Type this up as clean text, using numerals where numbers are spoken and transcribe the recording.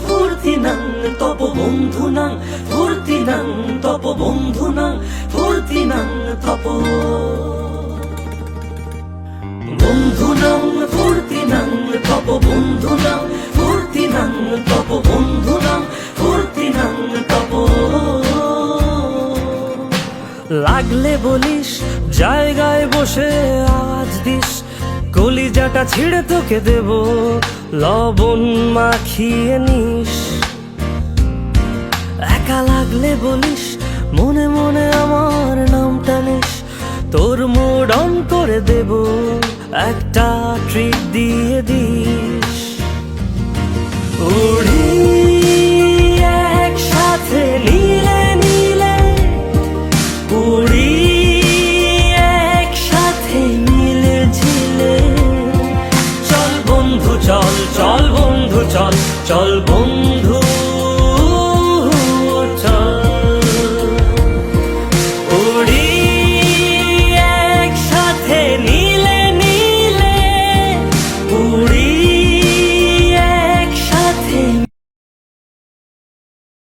ফুর্তিনাং তপ বন্ধুনাং ফুর্তিনাং তপ বন্ধুনাং ফুর্তিনাং তপ বন্ধুনাং ফুর্তিনাং তপ বন্ধুনাং ফুর্তিনাং তপ বন্ধুনাং ফুর্তিনাং তপ লাগলে বলিস জায়গায় বসে আওয়াজ দিস কলিজাটা ছিঁড়ে তোকে দেব লবণ মাখিয়ে নিস একা লাগলে বলিস মনে মনে আমার নামটা নিস তোর মুড অন করে দেব একটা ট্রিট দিয়ে দিস উড়ি একসাথে নীলে নীলে উড়ি একসাথে মিলে ঝিলে চল বন্ধু চল চল বন্ধু চল চল